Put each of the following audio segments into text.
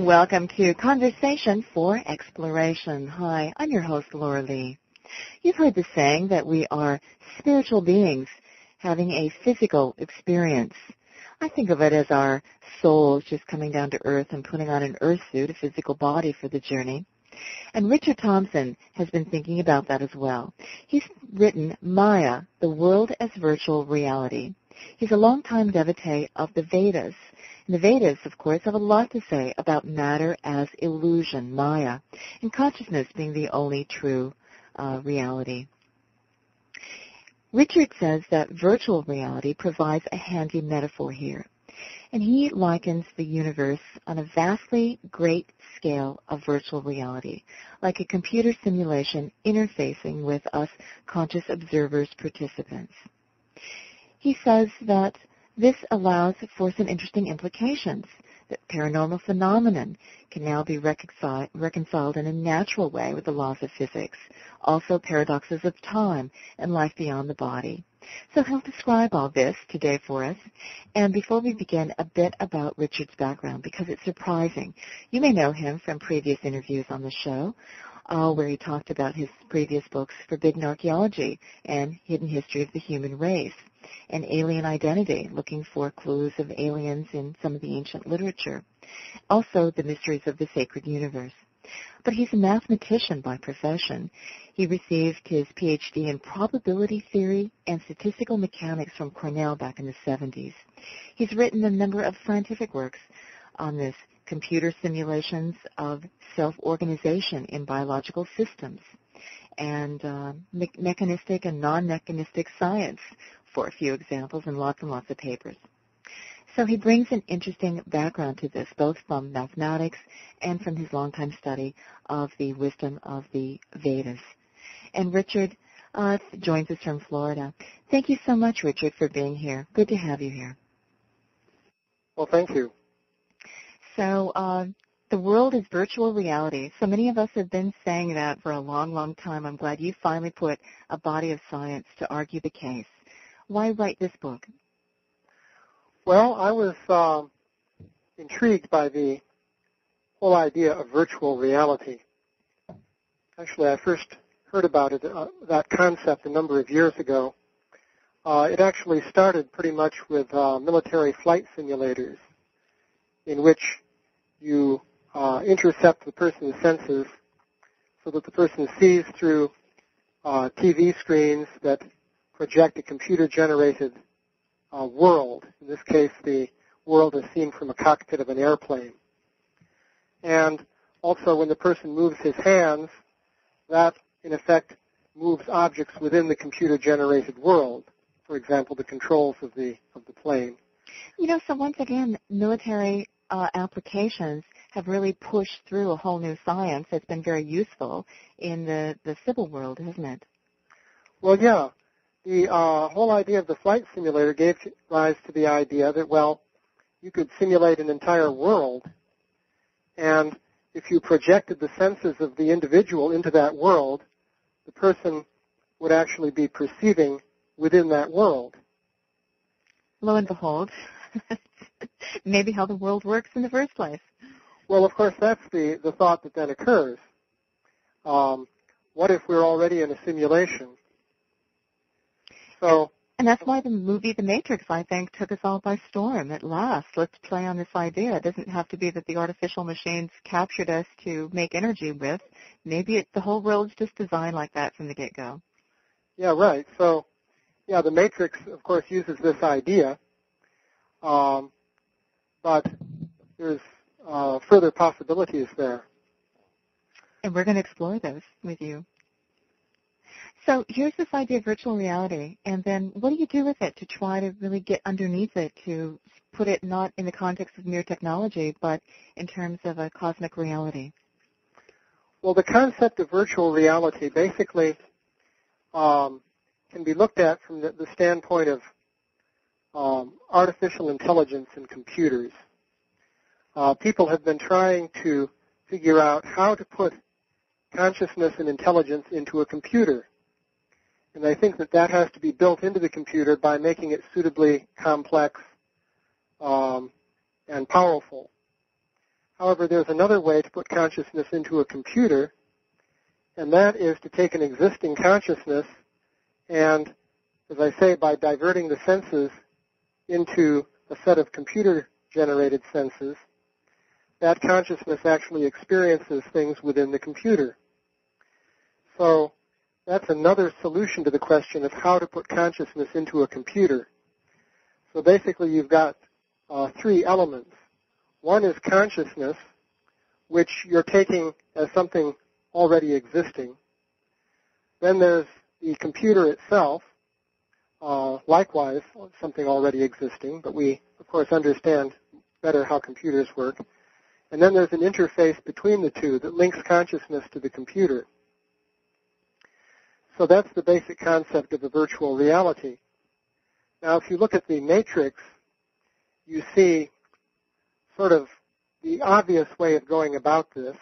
Welcome to Conversation for Exploration. Hi, I'm your host, Laura Lee. You've heard the saying that we are spiritual beings having a physical experience. I think of it as our souls just coming down to earth and putting on an earth suit, a physical body for the journey. And Richard Thompson has been thinking about that as well. He's written Maya, the World as Virtual Reality. He's a longtime devotee of the Vedas. And the Vedas, of course, have a lot to say about matter as illusion, Maya, and consciousness being the only true reality. Richard says that virtual reality provides a handy metaphor here. And he likens the universe on a vastly great scale of virtual reality, like a computer simulation interfacing with us conscious observers, participants. He says that this allows for some interesting implications, that paranormal phenomenon can now be reconciled in a natural way with the laws of physics, also paradoxes of time and life beyond the body. So he'll describe all this today for us. And before we begin, a bit about Richard's background, because it's surprising. You may know him from previous interviews on the show, where he talked about his previous books, Forbidden Archaeology and Hidden History of the Human Race, and Alien Identity, looking for clues of aliens in some of the ancient literature. Also, The Mysteries of the Sacred Universe. But he's a mathematician by profession. He received his PhD in probability theory and statistical mechanics from Cornell back in the 70s. He's written a number of scientific works on this, computer simulations of self-organization in biological systems, and mechanistic and non-mechanistic science, for a few examples, and lots of papers. So he brings an interesting background to this, both from mathematics and from his longtime study of the wisdom of the Vedas. And Richard joins us from Florida. Thank you so much, Richard, for being here. Good to have you here. Well, thank you. So the world is virtual reality. So many of us have been saying that for a long time. I'm glad you finally put a body of science to argue the case. Why write this book? Well, I was intrigued by the whole idea of virtual reality. Actually, I first heard about it, that concept, a number of years ago. It actually started pretty much with military flight simulators, in which you intercept the person's senses so that the person sees through TV screens that project a computer-generated world. In this case, the world is seen from a cockpit of an airplane. And also, when the person moves his hands, that, in effect, moves objects within the computer-generated world. For example, the controls of the plane. You know, so once again, military applications have really pushed through a whole new science that's been very useful in the civil world, hasn't it? Well, yeah. The whole idea of the flight simulator gave rise to the idea that, well, you could simulate an entire world, and if you projected the senses of the individual into that world, the person would actually be perceiving within that world. Lo and behold, maybe how the world works in the first place. Well, of course, that's the thought that then occurs. What if we're already in a simulation? So, and that's why the movie The Matrix, I think, took us all by storm at last. Let's play on this idea. It doesn't have to be that the artificial machines captured us to make energy with. Maybe the whole world's just designed like that from the get-go. Yeah, right. So, yeah, The Matrix, of course, uses this idea, but there's further possibilities there. And we're going to explore those with you. So here's this idea of virtual reality, and then what do you do with it to try to really get underneath it, to put it not in the context of mere technology, but in terms of a cosmic reality? Well, the concept of virtual reality basically can be looked at from the standpoint of artificial intelligence and computers. People have been trying to figure out how to put consciousness and intelligence into a computer. And I think that has to be built into the computer by making it suitably complex and powerful. However, there's another way to put consciousness into a computer, and that is to take an existing consciousness and, as I say, by diverting the senses into a set of computer-generated senses, that consciousness actually experiences things within the computer. So that's another solution to the question of how to put consciousness into a computer. So basically you've got three elements. One is consciousness, which you're taking as something already existing. Then there's the computer itself, likewise something already existing, but we, of course, understand better how computers work. And then there's an interface between the two that links consciousness to the computer. So that's the basic concept of a virtual reality. Now, if you look at the matrix, you see sort of the obvious way of going about this,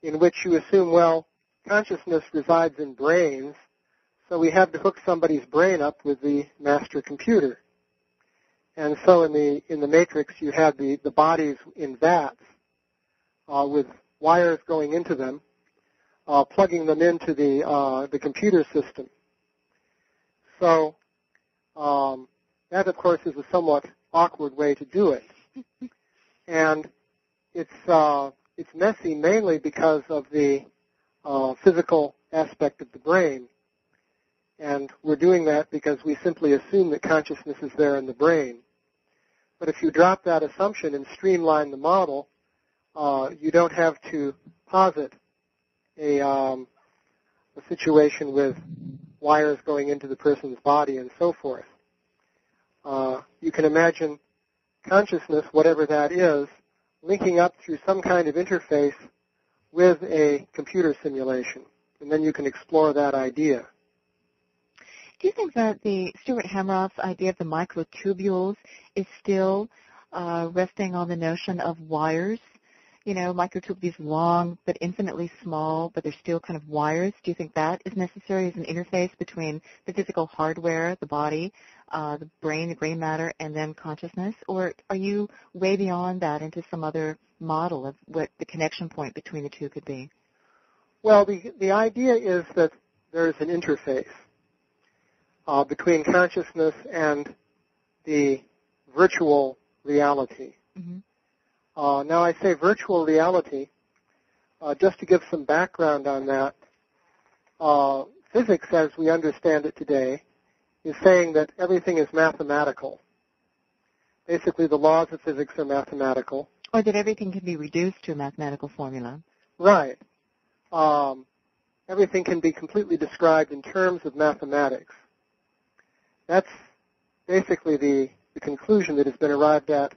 in which you assume, well, consciousness resides in brains, so we have to hook somebody's brain up with the master computer. And so in the matrix, you have the bodies in vats with wires going into them, plugging them into the computer system. So that, of course, is a somewhat awkward way to do it. And it's messy mainly because of the physical aspect of the brain. And we're doing that because we simply assume that consciousness is there in the brain. But if you drop that assumption and streamline the model, you don't have to posit a situation with wires going into the person's body and so forth. You can imagine consciousness, whatever that is, linking up through some kind of interface with a computer simulation. And then you can explore that idea. Do you think that the Stuart Hamroth's idea of the microtubules is still resting on the notion of wires? You know, microtubules long but infinitely small, but they're still kind of wires. Do you think that is necessary as an interface between the physical hardware, the body, the brain, the gray matter, and then consciousness? Or are you way beyond that into some other model of what the connection point between the two could be? Well, the idea is that there's an interface between consciousness and the virtual reality. Mm-hmm. Now, I say virtual reality just to give some background on that. Physics, as we understand it today, is saying that everything is mathematical. Basically, the laws of physics are mathematical. Or that everything can be reduced to a mathematical formula. Right. Everything can be completely described in terms of mathematics. That's basically the conclusion that has been arrived at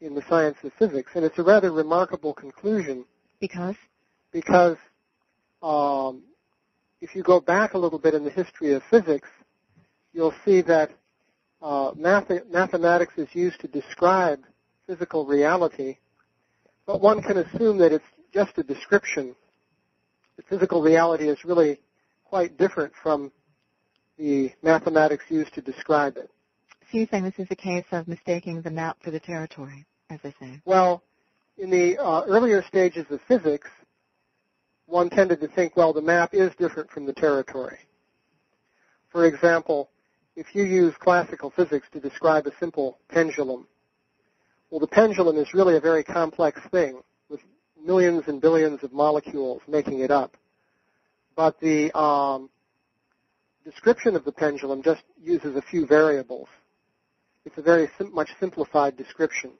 in the science of physics. And it's a rather remarkable conclusion. Because? Because if you go back a little bit in the history of physics, you'll see that mathematics is used to describe physical reality, but one can assume that it's just a description. The physical reality is really quite different from the mathematics used to describe it. So you're saying this is a case of mistaking the map for the territory, as I say? Well, in the earlier stages of physics, one tended to think, well, the map is different from the territory. For example, if you use classical physics to describe a simple pendulum, well, the pendulum is really a very complex thing with millions and billions of molecules making it up. But the description of the pendulum just uses a few variables. It's a very much simplified description.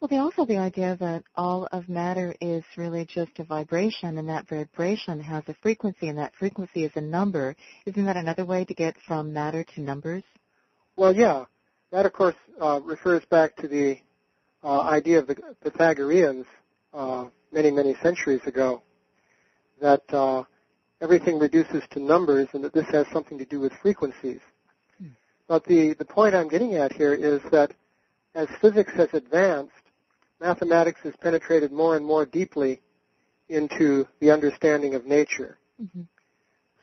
Well, they also have the idea that all of matter is really just a vibration, and that vibration has a frequency, and that frequency is a number. Isn't that another way to get from matter to numbers? Well, yeah. That, of course, refers back to the idea of the Pythagoreans many, many centuries ago, that everything reduces to numbers and that this has something to do with frequencies. But the point I'm getting at here is that as physics has advanced, mathematics has penetrated more and more deeply into the understanding of nature. Mm-hmm.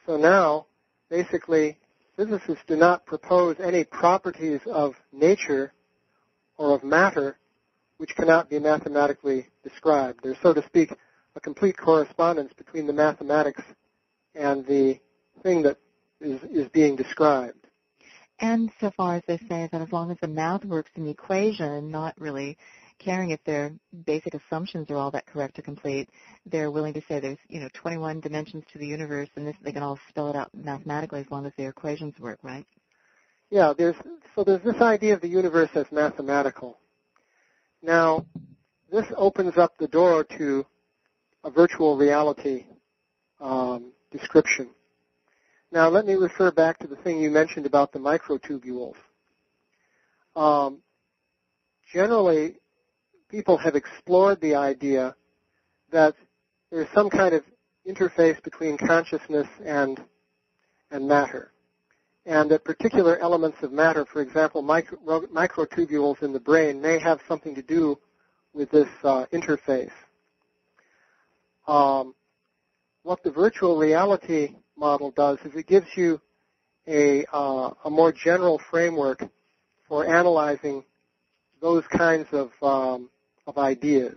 So now, basically, physicists do not propose any properties of nature or of matter which cannot be mathematically described. There's, so to speak, a complete correspondence between the mathematics and the thing that is being described. And so far as they say that as long as the math works in the equation, not really caring if their basic assumptions are all that correct or complete, they're willing to say there's 21 dimensions to the universe, and this, they can all spell it out mathematically as long as their equations work, right? Yeah, there's this idea of the universe as mathematical. Now, this opens up the door to a virtual reality description. Now, let me refer back to the thing you mentioned about the microtubules. Generally, people have explored the idea that there's some kind of interface between consciousness and matter, and that particular elements of matter, for example, microtubules in the brain, may have something to do with this interface. What the virtual reality model does is it gives you a more general framework for analyzing those kinds of ideas.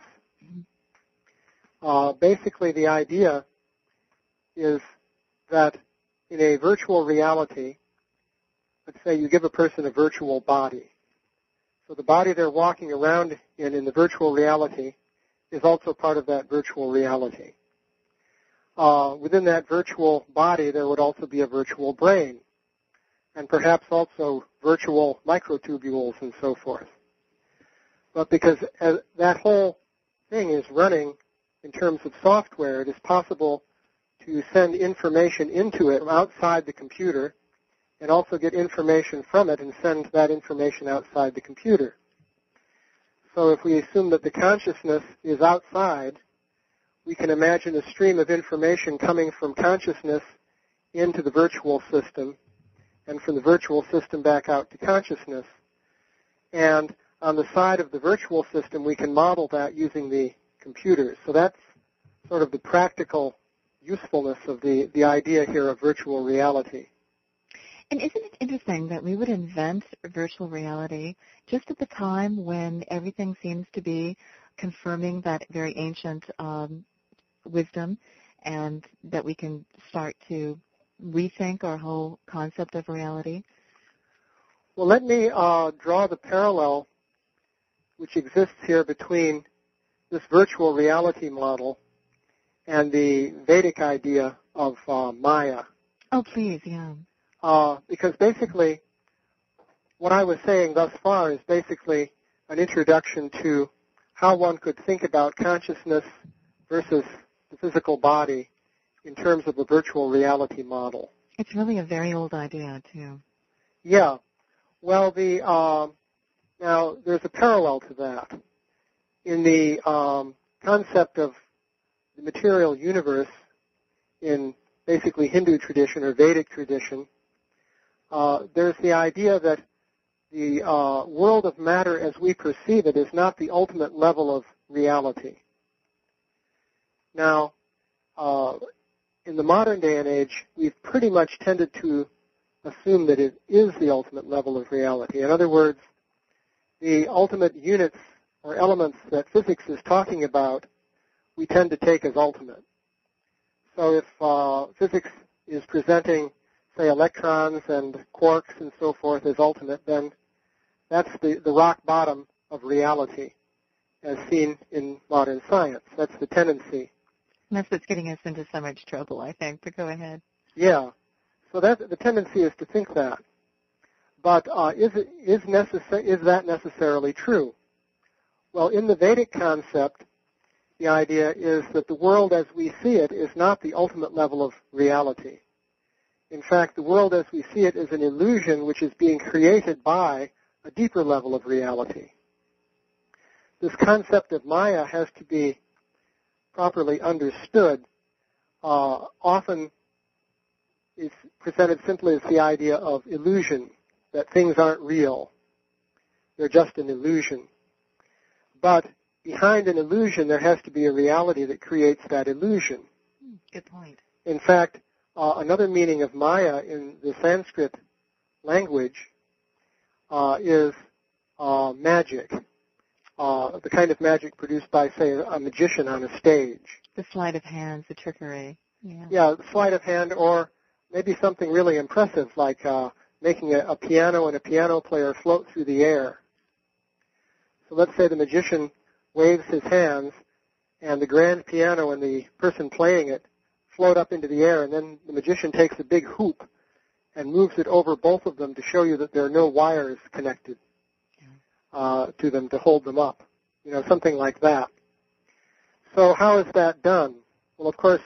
Basically, the idea is that in a virtual reality, let's say you give a person a virtual body. So the body they're walking around in the virtual reality is also part of that virtual reality. Within that virtual body, there would also be a virtual brain, and perhaps also virtual microtubules and so forth. But because that whole thing is running in terms of software, it is possible to send information into it outside the computer and also get information from it and send that information outside the computer. So if we assume that the consciousness is outside, we can imagine a stream of information coming from consciousness into the virtual system and from the virtual system back out to consciousness. And on the side of the virtual system, we can model that using the computers. So that's sort of the practical usefulness of the idea here of virtual reality. And isn't it interesting that we would invent virtual reality just at the time when everything seems to be confirming that very ancient wisdom, and that we can start to rethink our whole concept of reality? Well, let me draw the parallel which exists here between this virtual reality model and the Vedic idea of Maya. Oh, please, yeah. Because basically, what I was saying thus far is basically an introduction to how one could think about consciousness versus the physical body in terms of a virtual reality model. It's really a very old idea, too. Yeah. Well, now there's a parallel to that. In the concept of the material universe in basically Hindu tradition or Vedic tradition, there's the idea that the world of matter as we perceive it is not the ultimate level of reality. Now, in the modern day and age, we've pretty much tended to assume that it is the ultimate level of reality. In other words, the ultimate units or elements that physics is talking about, we tend to take as ultimate. So if physics is presenting, say, electrons and quarks and so forth as ultimate, then that's the rock bottom of reality as seen in modern science. That's the tendency. And that's what's getting us into so much trouble, I think, but go ahead. Yeah. So the tendency is to think that. But is that necessarily true? Well, in the Vedic concept, the idea is that the world as we see it is not the ultimate level of reality. In fact, the world as we see it is an illusion which is being created by a deeper level of reality. This concept of Maya has to be properly understood. Often it's presented simply as the idea of illusion, that things aren't real. They're just an illusion. But behind an illusion, there has to be a reality that creates that illusion. Good point. In fact, another meaning of Maya in the Sanskrit language is magic. the kind of magic produced by, say, a magician on a stage. The sleight of hand, the trickery. Yeah, sleight of hand, or maybe something really impressive like making a piano and a piano player float through the air. So let's say the magician waves his hands, and the grand piano and the person playing it float up into the air, and then the magician takes a big hoop and moves it over both of them to show you that there are no wires connected to them to hold them up. Something like that. So how is that done? Well, of course,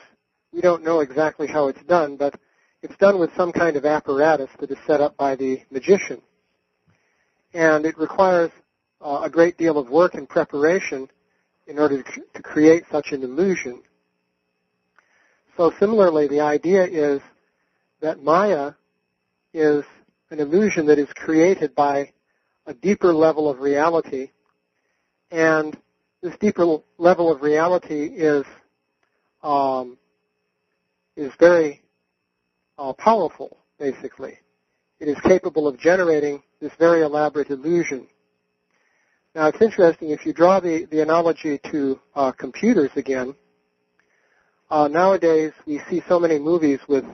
we don't know exactly how it's done, but it's done with some kind of apparatus that is set up by the magician. And it requires a great deal of work and preparation in order to create such an illusion. So similarly, the idea is that Maya is an illusion that is created by a deeper level of reality, and this deeper level of reality is very powerful, basically. It is capable of generating this very elaborate illusion. Now, it's interesting, if you draw the analogy to computers again, nowadays we see so many movies with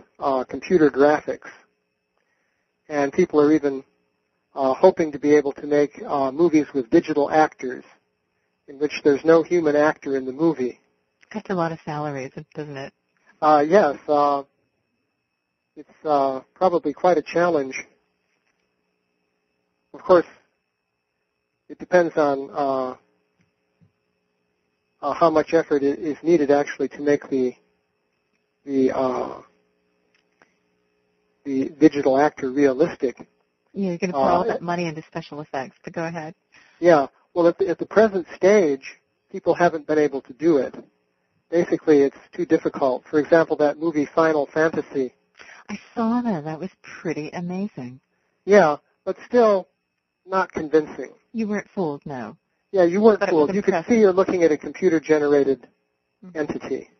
computer graphics, and people are even hoping to be able to make movies with digital actors in which there's no human actor in the movie. That's a lot of salaries, doesn't it? Yes. It's probably quite a challenge. Of course, it depends on how much effort is needed actually to make the digital actor realistic. Yeah, you're going to put all that money into special effects, but go ahead. Yeah. Well, at the present stage, people haven't been able to do it. Basically, it's too difficult. For example, that movie Final Fantasy. I saw that. That was pretty amazing. Yeah, but still not convincing. You weren't fooled, no. Yeah, you weren't fooled. You could see you're looking at a computer-generated entity.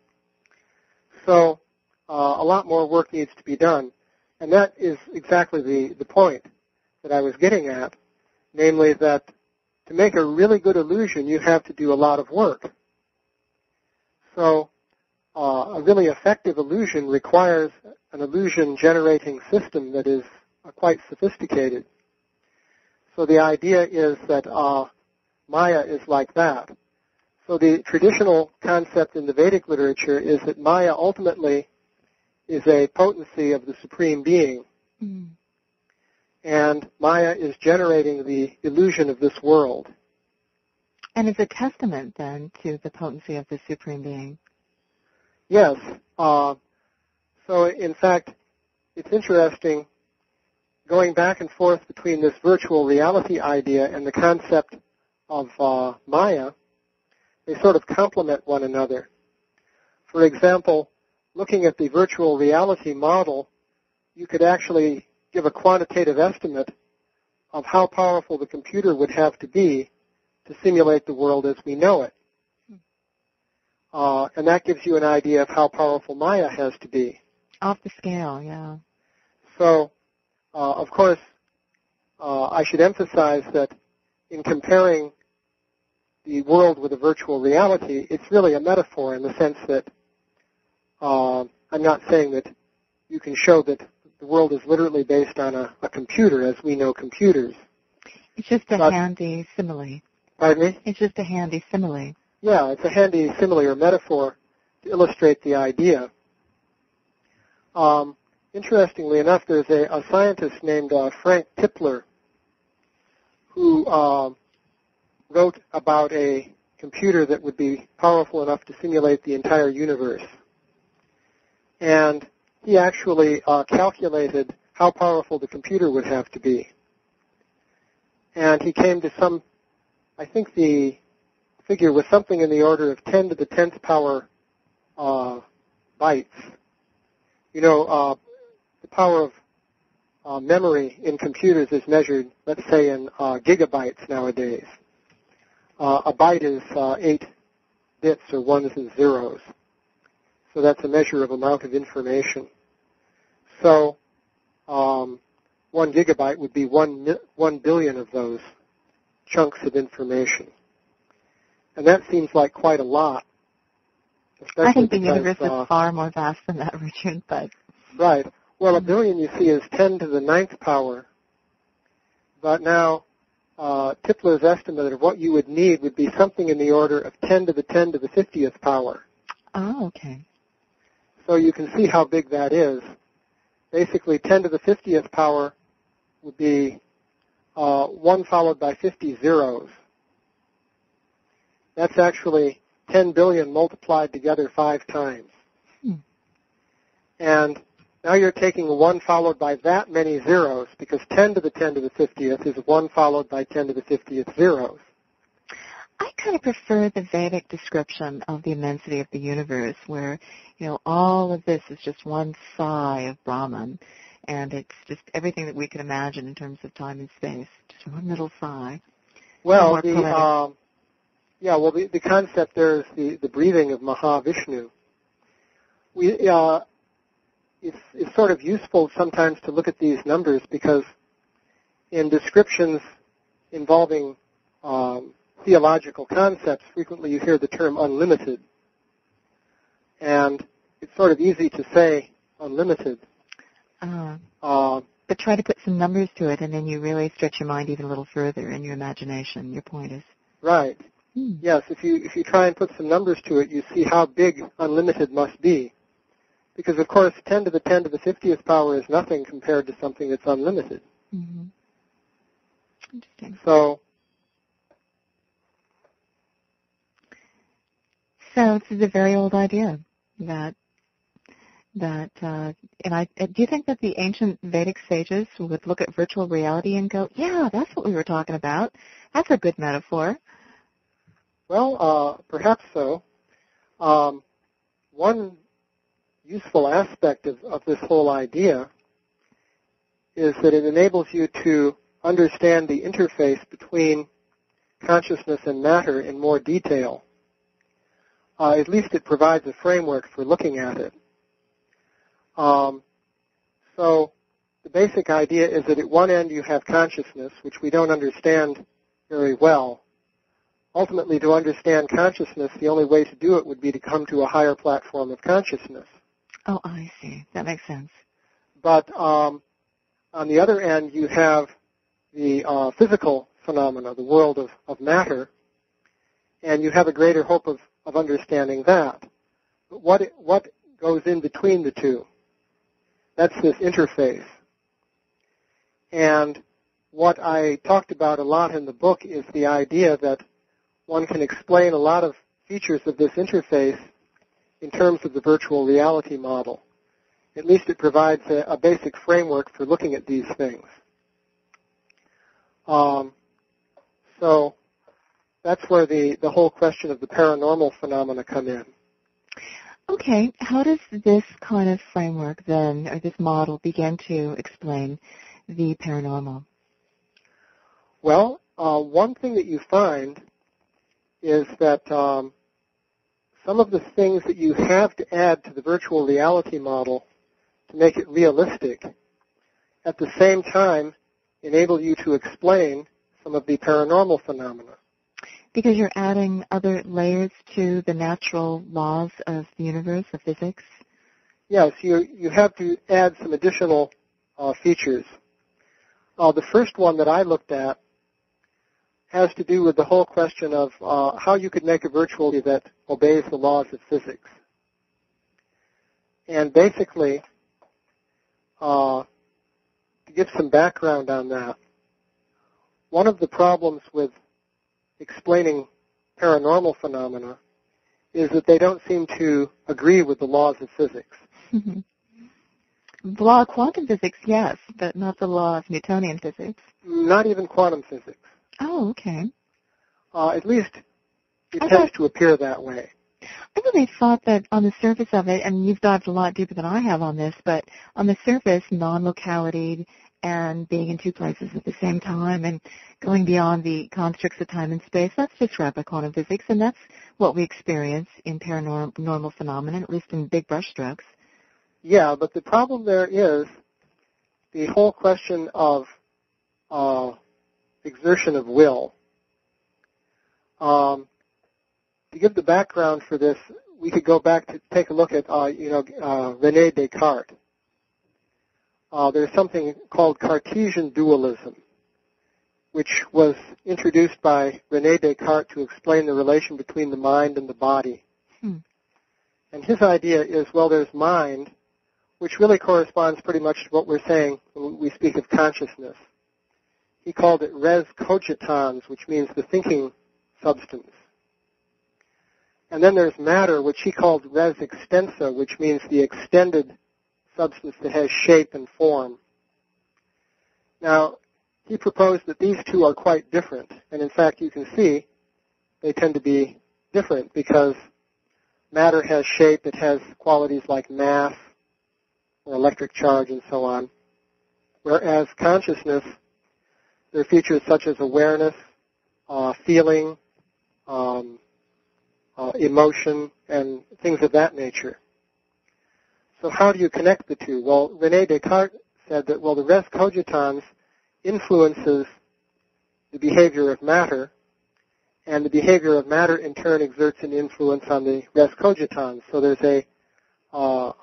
So a lot more work needs to be done. And that is exactly the point that I was getting at, namely that to make a really good illusion, you have to do a lot of work. So a really effective illusion requires an illusion-generating system that is quite sophisticated. So the idea is that Maya is like that. So the traditional concept in the Vedic literature is that Maya ultimately is a potency of the Supreme Being. Mm. And Maya is generating the illusion of this world. And is a testament, then, to the potency of the Supreme Being? Yes. So, in fact, it's interesting going back and forth between this virtual reality idea and the concept of Maya. They sort of complement one another. For example, looking at the virtual reality model, you could actually give a quantitative estimate of how powerful the computer would have to be to simulate the world as we know it. And that gives you an idea of how powerful Maya has to be. Off the scale, yeah. So, of course, I should emphasize that in comparing the world with a virtual reality, it's really a metaphor in the sense that I'm not saying that you can show that the world is literally based on a computer as we know computers. It's just a handy simile. Pardon me? It's just a handy simile. Yeah, it's a handy simile or metaphor to illustrate the idea. Interestingly enough, there's a scientist named Frank Tipler who wrote about a computer that would be powerful enough to simulate the entire universe. And he actually calculated how powerful the computer would have to be. And he came to some, I think the figure was something in the order of 10 to the 10th power bytes. You know, the power of memory in computers is measured, let's say, in gigabytes nowadays. A byte is 8 bits or ones and zeros. So that's a measure of amount of information. So 1 gigabyte would be 1 billion of those chunks of information. And that seems like quite a lot. I think the universe is far more vast than that, Richard, but... Right. Well, a billion, you see, is 10 to the ninth power. But now, Tipler's estimate of what you would need would be something in the order of 10 to the 10 to the 50th power. Oh, okay. So you can see how big that is. Basically, 10 to the 50th power would be 1 followed by 50 zeros. That's actually 10 billion multiplied together 5 times. And now you're taking 1 followed by that many zeros, because 10 to the 10 to the 50th is 1 followed by 10 to the 50th zeros. I kind of prefer the Vedic description of the immensity of the universe, where, all of this is just one sigh of Brahman, and it's just everything that we can imagine in terms of time and space, just one little sigh. Well, the concept there is the breathing of Mahavishnu. It's sort of useful sometimes to look at these numbers, because in descriptions involving theological concepts, frequently you hear the term unlimited. And it's sort of easy to say unlimited. But try to put some numbers to it, and then you really stretch your mind even a little further in your imagination. Your point is. Right. Yes, if you try and put some numbers to it, you see how big unlimited must be. Because, of course, 10 to the 10 to the 50th power is nothing compared to something that's unlimited. Mm-hmm. Interesting. So this is a very old idea do you think that the ancient Vedic sages would look at virtual reality and go, yeah, that's what we were talking about. That's a good metaphor. Well, perhaps so. One useful aspect of this whole idea is that it enables you to understand the interface between consciousness and matter in more detail. At least it provides a framework for looking at it. So the basic idea is that at one end you have consciousness, which we don't understand very well. Ultimately, to understand consciousness, the only way to do it would be to come to a higher platform of consciousness. Oh, I see. That makes sense. But on the other end, you have the physical phenomena, the world of matter, and you have a greater hope of understanding that. But what goes in between the two? That's this interface. And what I talked about a lot in the book is the idea that one can explain a lot of features of this interface in terms of the virtual reality model. At least it provides a basic framework for looking at these things. So that's where the whole question of the paranormal phenomena come in. Okay. How does this kind of framework then, or this model, begin to explain the paranormal? Well, one thing that you find is that some of the things that you have to add to the virtual reality model to make it realistic, at the same time enable you to explain some of the paranormal phenomena. Because you're adding other layers to the natural laws of the universe, of physics? Yes, you have to add some additional features. The first one that I looked at has to do with the whole question of how you could make a virtual reality that obeys the laws of physics. And basically, to give some background on that, one of the problems with explaining paranormal phenomena is that they don't seem to agree with the laws of physics. Mm-hmm. The law of quantum physics, yes, but not the law of Newtonian physics. Not even quantum physics. Oh, okay. At least it tends to appear that way. I really thought that on the surface of it, and you've dived a lot deeper than I have on this, but on the surface, non-locality and being in two places at the same time and going beyond the constructs of time and space, that's described by quantum physics, and that's what we experience in paranormal phenomena, at least in big brushstrokes. Yeah, but the problem there is the whole question of exertion of will. to give the background for this, we could go back to take a look at, René Descartes. There's something called Cartesian dualism, which was introduced by René Descartes to explain the relation between the mind and the body. And his idea is, well, there's mind, which really corresponds pretty much to what we're saying when we speak of consciousness. He called it res cogitans, which means the thinking substance. And then there's matter, which he called res extensa, which means the extended substance that has shape and form. Now, he proposed that these two are quite different. And in fact, you can see they tend to be different because matter has shape, it has qualities like mass or electric charge and so on. Whereas consciousness, there are features such as awareness, feeling, emotion, and things of that nature. So how do you connect the two? Well, René Descartes said that, well, the res cogitans influences the behavior of matter, and the behavior of matter in turn exerts an influence on the res cogitans. So there's a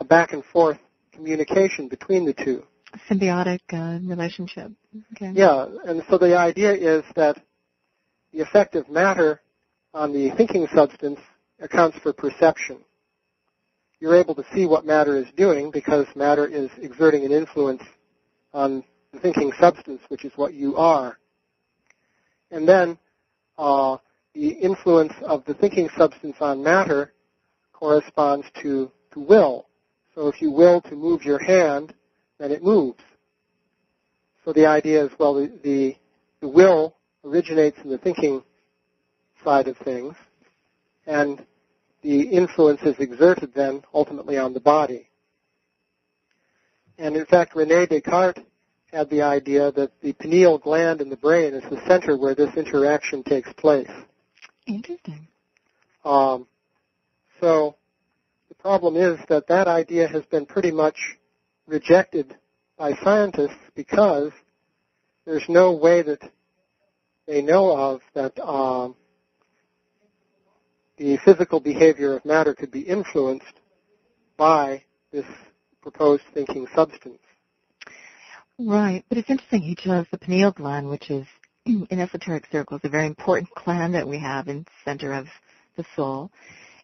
back and forth communication between the two. Symbiotic relationship. Okay. Yeah, and so the idea is that the effect of matter on the thinking substance accounts for perception. You're able to see what matter is doing because matter is exerting an influence on the thinking substance, which is what you are. And then the influence of the thinking substance on matter corresponds to will. So if you will to move your hand, then it moves. So the idea is, well, the will originates in the thinking side of things, and the influence is exerted then ultimately on the body. And in fact, René Descartes had the idea that the pineal gland in the brain is the center where this interaction takes place. Interesting. So the problem is that idea has been pretty much rejected by scientists because there's no way that they know of that the physical behavior of matter could be influenced by this proposed thinking substance. Right, but it's interesting he chose the pineal gland, which is, in esoteric circles, a very important gland that we have in the center of the soul.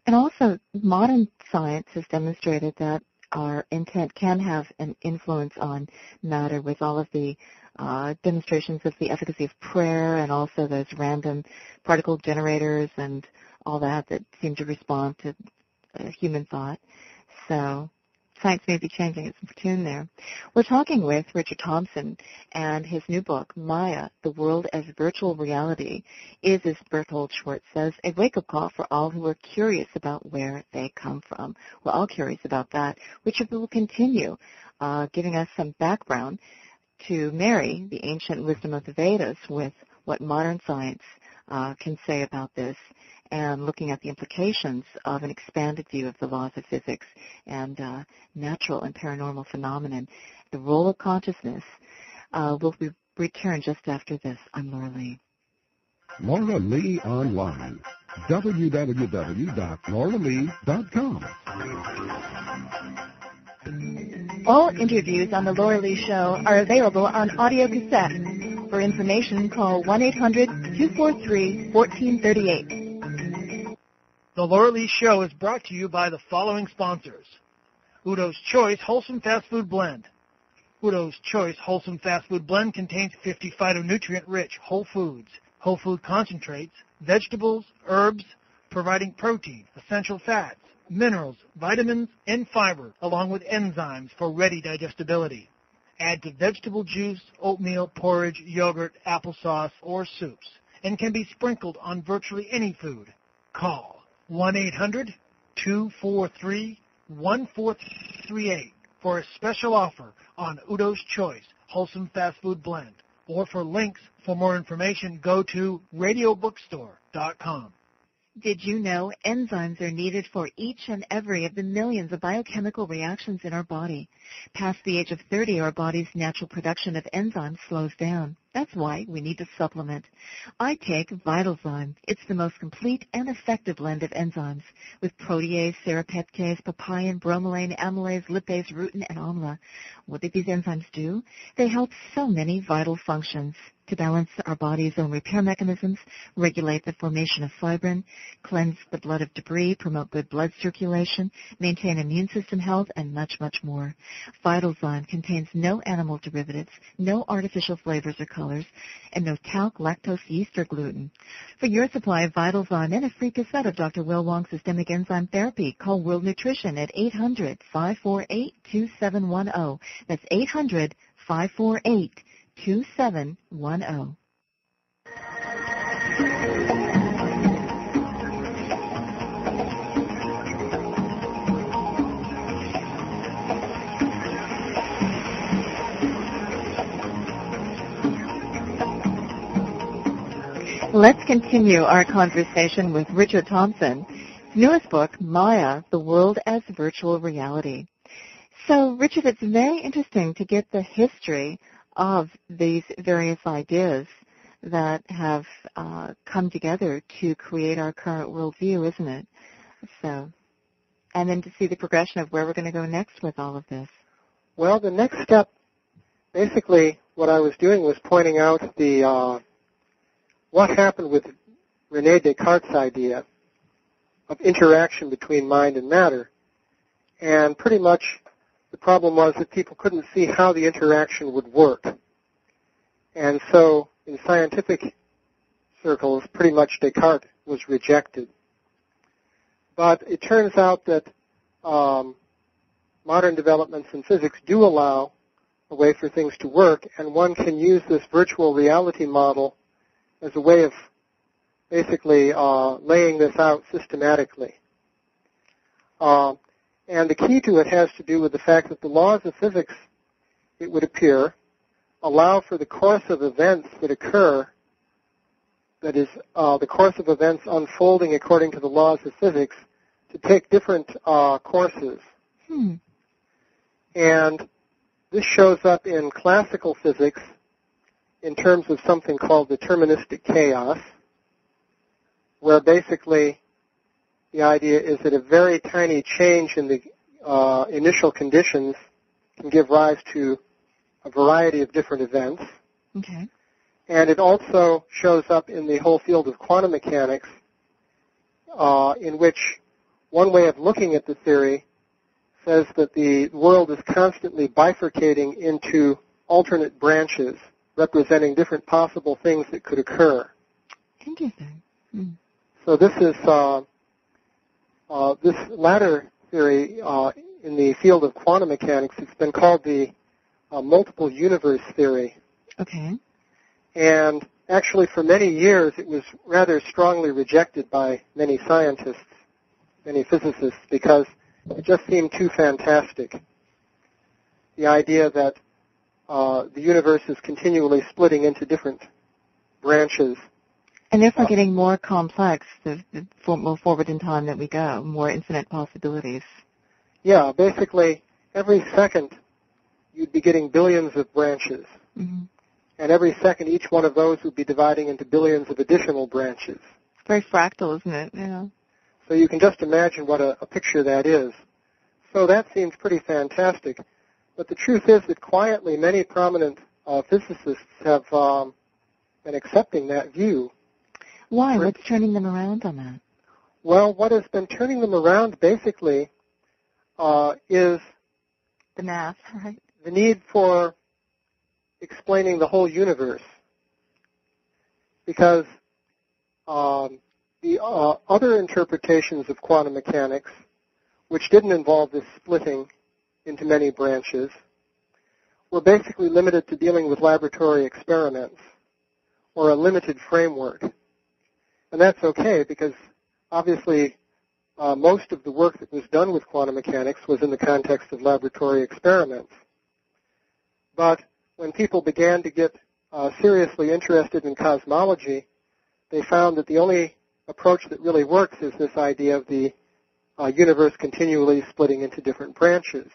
And also, modern science has demonstrated that our intent can have an influence on matter with all of the demonstrations of the efficacy of prayer and also those random particle generators and all that seem to respond to human thought. So science may be changing its tune there. We're talking with Richard Thompson, and his new book, Maya, The World as Virtual Reality, is, as Bertold Schwartz says, a wake-up call for all who are curious about where they come from. We're all curious about that. Richard will continue giving us some background to marry the ancient wisdom of the Vedas with what modern science can say about this, and looking at the implications of an expanded view of the laws of physics and natural and paranormal phenomenon. The role of consciousness will return just after this. I'm Laura Lee. Laura Lee Online. www.lauralee.com. All interviews on The Laura Lee Show are available on audio cassette. For information, call 1-800-243-1438. The Laura Lee Show is brought to you by the following sponsors. Udo's Choice Wholesome Fast Food Blend. Udo's Choice Wholesome Fast Food Blend contains 50 phytonutrient-rich whole foods, whole food concentrates, vegetables, herbs, providing protein, essential fats, minerals, vitamins, and fiber, along with enzymes for ready digestibility. Add to vegetable juice, oatmeal, porridge, yogurt, applesauce, or soups, and can be sprinkled on virtually any food. Call 1-800-243-1438 for a special offer on Udo's Choice Wholesome Fast Food Blend. Or for links for more information, go to radiobookstore.com. Did you know enzymes are needed for each and every of the millions of biochemical reactions in our body? Past the age of 30, our body's natural production of enzymes slows down. That's why we need to supplement. I take Vitalzyme. It's the most complete and effective blend of enzymes with protease, serrapeptase, papain, bromelain, amylase, lipase, rutin, and amla. What do these enzymes do? They help so many vital functions: to balance our body's own repair mechanisms, regulate the formation of fibrin, cleanse the blood of debris, promote good blood circulation, maintain immune system health, and much, much more. Vitalzyme contains no animal derivatives, no artificial flavors or colors, and no talc, lactose, yeast, or gluten. For your supply of Vitalzyme and a free cassette of Dr. Will Wong's Systemic Enzyme Therapy, call World Nutrition at 800-548-2710. That's 800-548-2710. Let's continue our conversation with Richard Thompson. His newest book, Maya, The World as Virtual Reality. So, Richard, it's very interesting to get the history of these various ideas that have come together to create our current worldview, isn't it? So, and then to see the progression of where we're going to go next with all of this. Well, the next step, basically what I was doing was pointing out the what happened with René Descartes' idea of interaction between mind and matter. And pretty much the problem was that people couldn't see how the interaction would work. And so in scientific circles, pretty much Descartes was rejected. But it turns out that modern developments in physics do allow a way for things to work, and one can use this virtual reality model as a way of basically laying this out systematically. And the key to it has to do with the fact that the laws of physics, it would appear, allow for the course of events that occur, that is, the course of events unfolding according to the laws of physics, to take different courses. And this shows up in classical physics in terms of something called deterministic chaos, where basically the idea is that a very tiny change in the initial conditions can give rise to a variety of different events. Okay. And it also shows up in the whole field of quantum mechanics, in which one way of looking at the theory says that the world is constantly bifurcating into alternate branches, representing different possible things that could occur. Interesting. So this is this latter theory in the field of quantum mechanics. It's been called the multiple universe theory. Okay. And actually, for many years, it was rather strongly rejected by many scientists, many physicists, because it just seemed too fantastic. The idea that the universe is continually splitting into different branches. And therefore getting more complex the more forward in time that we go, more infinite possibilities. Yeah, basically, every second you'd be getting billions of branches. Mm-hmm. And every second, each one of those would be dividing into billions of additional branches. It's very fractal, isn't it? Yeah. So you can just imagine what a picture that is. So that seems pretty fantastic. But the truth is that quietly many prominent physicists have been accepting that view. Why? What's turning them around on that? Well, what has been turning them around basically is the math, right? The need for explaining the whole universe. Because the other interpretations of quantum mechanics, which didn't involve this splitting into many branches, were basically limited to dealing with laboratory experiments or a limited framework. And that's okay, because obviously most of the work that was done with quantum mechanics was in the context of laboratory experiments. But when people began to get seriously interested in cosmology, they found that the only approach that really works is this idea of the universe continually splitting into different branches.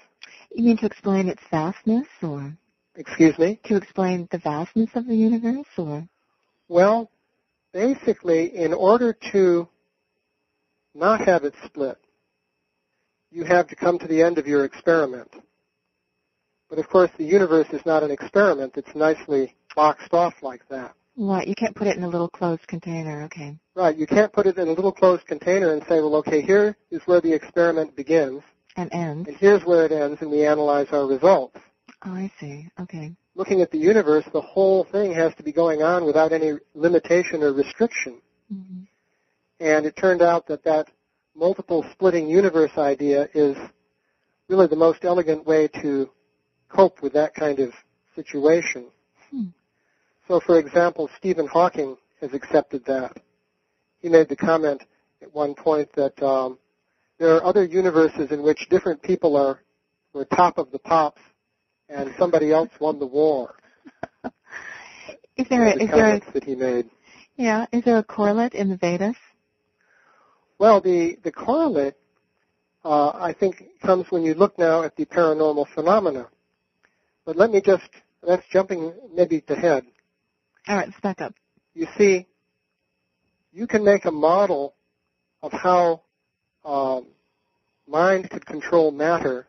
You mean to explain its vastness, or? Excuse me? To explain the vastness of the universe, or? Well, basically, in order to not have it split, you have to come to the end of your experiment. But of course, the universe is not an experiment. It's nicely boxed off like that. Right, you can't put it in a little closed container, okay. Right, you can't put it in a little closed container and say, well, okay, here is where the experiment begins. And ends. And here's where it ends, and we analyze our results. Oh, I see, okay. Looking at the universe, the whole thing has to be going on without any limitation or restriction. Mm-hmm. And it turned out that that multiple splitting universe idea is really the most elegant way to cope with that kind of situation. So, for example, Stephen Hawking has accepted that. He made the comment at one point that there are other universes in which different people were top of the pops and somebody else won the war. Is there a that he made? Yeah, is there a correlate in the Vedas? Well, the correlate, I think, comes when you look now at the paranormal phenomena. But that's jumping maybe to head. All right, let's back up. You see, you can make a model of how mind could control matter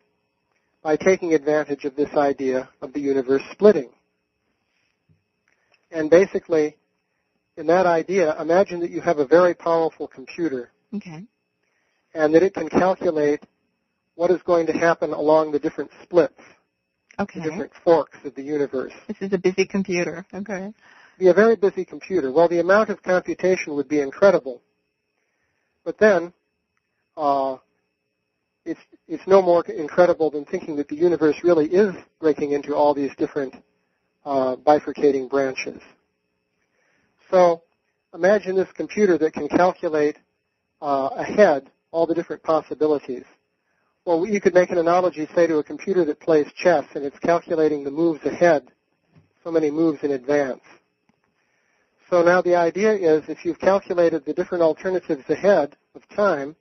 by taking advantage of this idea of the universe splitting. And basically, in that idea, imagine that you have a very powerful computer. Okay. And that it can calculate what is going to happen along the different splits, okay, the different forks of the universe. This is a busy computer. Okay. Be a very busy computer. Well, the amount of computation would be incredible. But then, it's no more incredible than thinking that the universe really is breaking into all these different bifurcating branches. So, imagine this computer that can calculate ahead all the different possibilities. Well, you could make an analogy, say, to a computer that plays chess, and it's calculating the moves ahead, so many moves in advance. So now the idea is, if you've calculated the different alternatives ahead of time,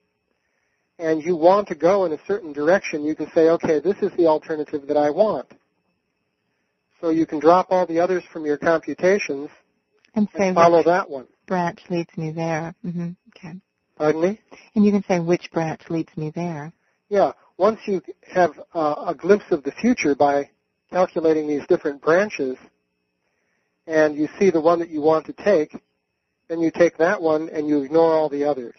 and you want to go in a certain direction, you can say, okay, this is the alternative that I want. So you can drop all the others from your computations and follow that one. Branch leads me there. Mm-hmm. Okay. Pardon me? And you can say which branch leads me there. Yeah. Once you have a glimpse of the future by calculating these different branches, and you see the one that you want to take, then you take that one and you ignore all the others.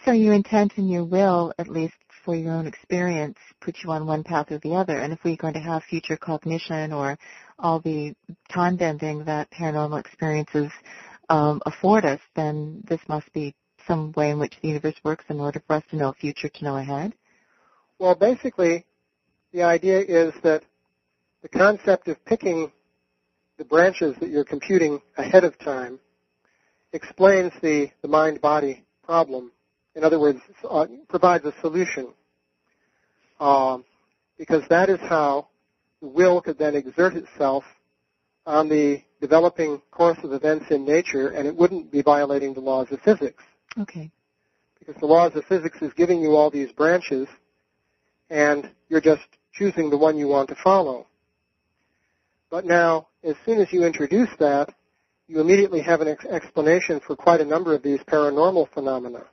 So your intent and your will, at least for your own experience, put you on one path or the other. And if we're going to have future cognition or all the time bending that paranormal experiences afford us, then this must be some way in which the universe works in order for us to know future, to know ahead? Well, basically, the idea is that the concept of picking the branches that you're computing ahead of time explains the mind-body problem. In other words, provides a solution. Because that is how the will could then exert itself on the developing course of events in nature, and it wouldn't be violating the laws of physics. Okay. Because the laws of physics is giving you all these branches, and you're just choosing the one you want to follow. But now, as soon as you introduce that, you immediately have an explanation for quite a number of these paranormal phenomena.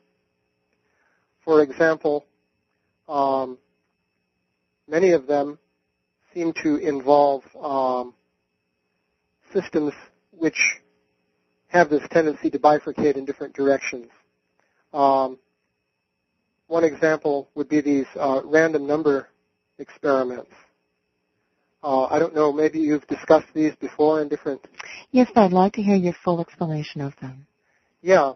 For example, many of them seem to involve systems which have this tendency to bifurcate in different directions. One example would be these random number experiments. I don't know, maybe you've discussed these before in different... Yes, I'd like to hear your full explanation of them. Yeah.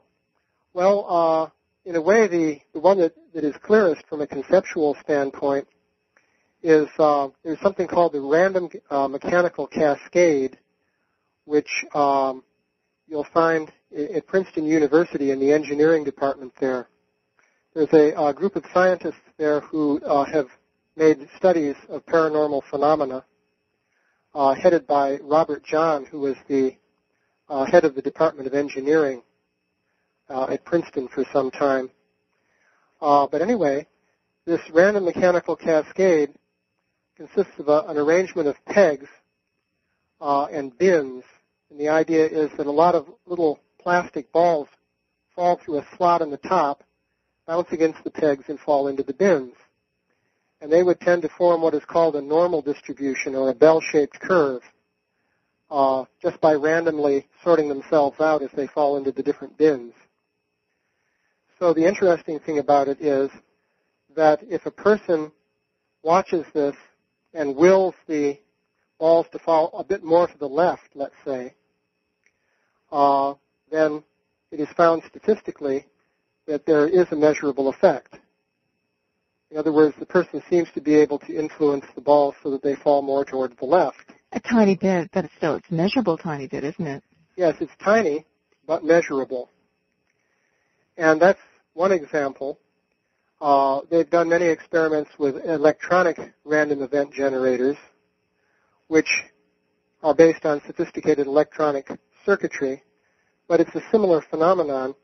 Well, in a way, the one that is clearest from a conceptual standpoint is there's something called the random mechanical cascade, which you'll find at Princeton University in the engineering department there. There's a group of scientists there who have made studies of paranormal phenomena, headed by Robert John, who was the head of the Department of Engineering at Princeton for some time. But anyway, this random mechanical cascade consists of an arrangement of pegs and bins. And the idea is that a lot of little plastic balls fall through a slot on the top, bounce against the pegs, and fall into the bins. And they would tend to form what is called a normal distribution, or a bell-shaped curve, just by randomly sorting themselves out as they fall into the different bins. So the interesting thing about it is that if a person watches this and wills the balls to fall a bit more to the left, let's say, then it is found statistically that there is a measurable effect. In other words, the person seems to be able to influence the balls so that they fall more toward the left. A tiny bit, but it's measurable tiny bit, isn't it? Yes, it's tiny, but measurable. And that's one example. They've done many experiments with electronic random event generators, which are based on sophisticated electronic circuitry, but it's a similar phenomenon,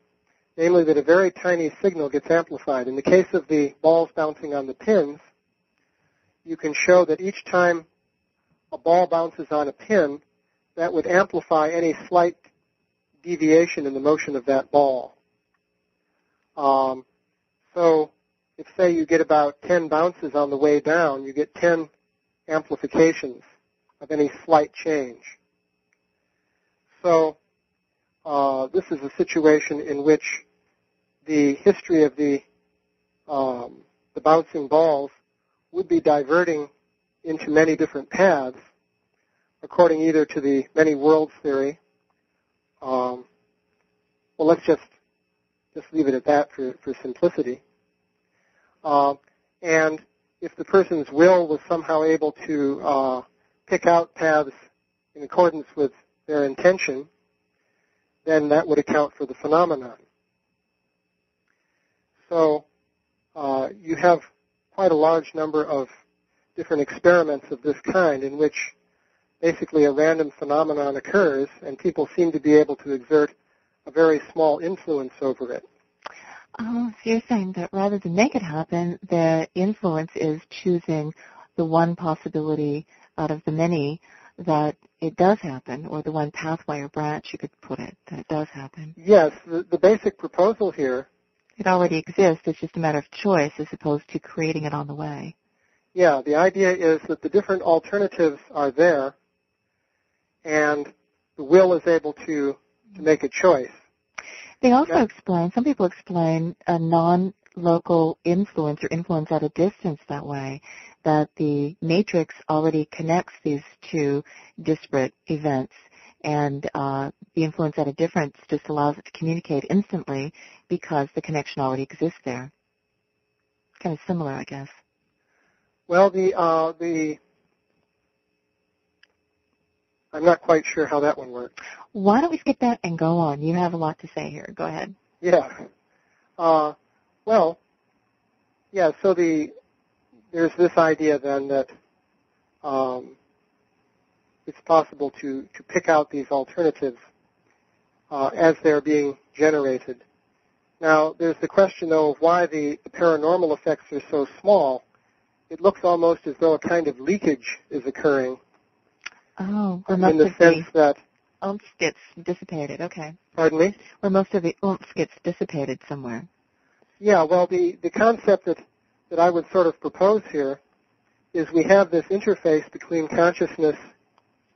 namely that a very tiny signal gets amplified. In the case of the balls bouncing on the pins, you can show that each time a ball bounces on a pin, that would amplify any slight deviation in the motion of that ball. So if, say, you get about 10 bounces on the way down, you get 10 amplifications of any slight change. So this is a situation in which the history of the bouncing balls would be diverting into many different paths, according either to the many worlds theory. Well, let's just leave it at that for simplicity. And if the person's will was somehow able to pick out paths in accordance with their intention, then that would account for the phenomenon. So you have quite a large number of different experiments of this kind in which basically a random phenomenon occurs and people seem to be able to exert a very small influence over it. Oh, so you're saying that rather than make it happen, the influence is choosing the one possibility out of the many that it does happen, or the one pathway or branch, you could put it, that it does happen. Yes, the basic proposal here. It already exists. It's just a matter of choice as opposed to creating it on the way. Yeah, the idea is that the different alternatives are there, and the will is able to make a choice. They also explain, some people explain a non-local influence or influence at a distance that way, that the matrix already connects these two disparate events, and the influence at a difference just allows it to communicate instantly because the connection already exists there. Kind of similar, I guess. Well, I'm not quite sure how that one works. Why don't we skip that and go on? You have a lot to say here. Go ahead. Yeah. So there's this idea then that it's possible to pick out these alternatives as they're being generated. Now, there's the question, though, of why the paranormal effects are so small. It looks almost as though a kind of leakage is occurring. Oh, in the sense that oomph gets dissipated. Okay. Pardon me? Where most of the oomph gets dissipated somewhere. Yeah. Well, the concept that I would sort of propose here is we have this interface between consciousness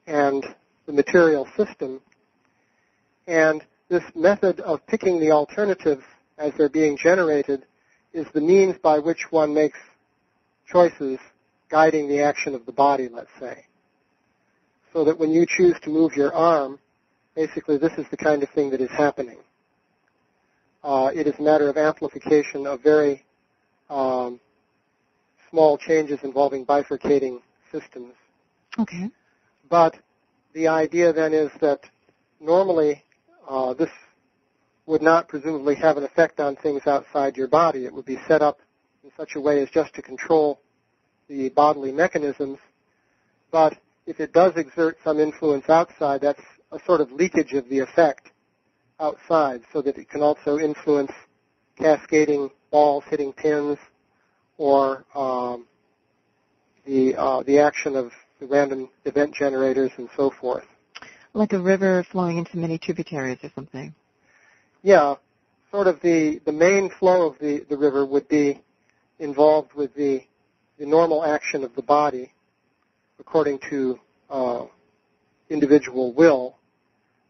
and the material system, and this method of picking the alternatives as they're being generated is the means by which one makes choices guiding the action of the body, let's say. So that when you choose to move your arm, basically this is the kind of thing that is happening. It is a matter of amplification of very small changes involving bifurcating systems. Okay. But the idea then is that normally this would not presumably have an effect on things outside your body. It would be set up in such a way as just to control the bodily mechanisms. But if it does exert some influence outside, that's a sort of leakage of the effect outside, so that it can also influence cascading balls hitting pins, or the action of the random event generators and so forth. Like a river flowing into many tributaries or something. Yeah, sort of the main flow of the river would be involved with the normal action of the body according to individual will,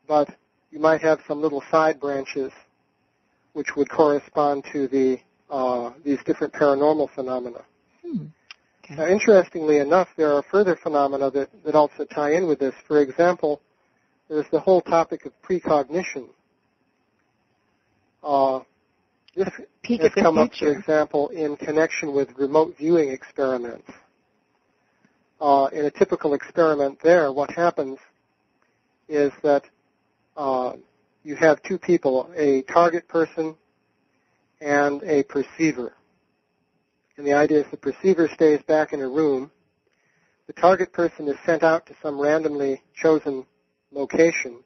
but you might have some little side branches which would correspond to these different paranormal phenomena. Okay. Now, interestingly enough, there are further phenomena that also tie in with this. For example, there's the whole topic of precognition. This has come up, for example, in connection with remote viewing experiments. In a typical experiment there, what happens is that you have two people, a target person and a perceiver. And the idea is the perceiver stays back in a room. The target person is sent out to some randomly chosen location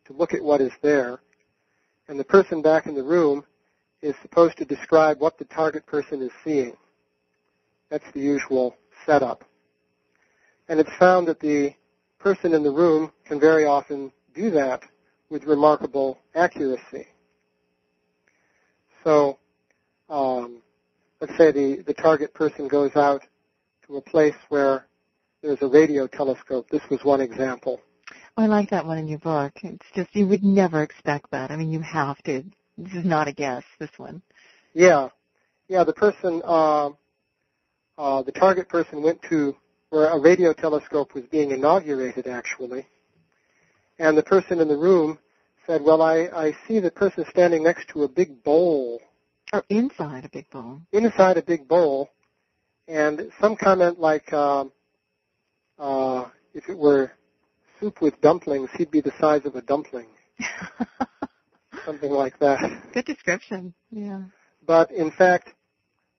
to look at what is there. And the person back in the room is supposed to describe what the target person is seeing. That's the usual setup. And it's found that the person in the room can very often do that with remarkable accuracy. So, let's say the target person goes out to a place where there's a radio telescope. This was one example. I like that one in your book. It's just, you would never expect that. I mean, you have to. This is not a guess, this one. Yeah. Yeah, the person, the target person went to where a radio telescope was being inaugurated, actually. And the person in the room said, well, I see the person standing next to a big bowl. Or inside a big bowl. Inside a big bowl. And some comment like, if it were soup with dumplings, he'd be the size of a dumpling. Something like that. Good description, yeah. But in fact,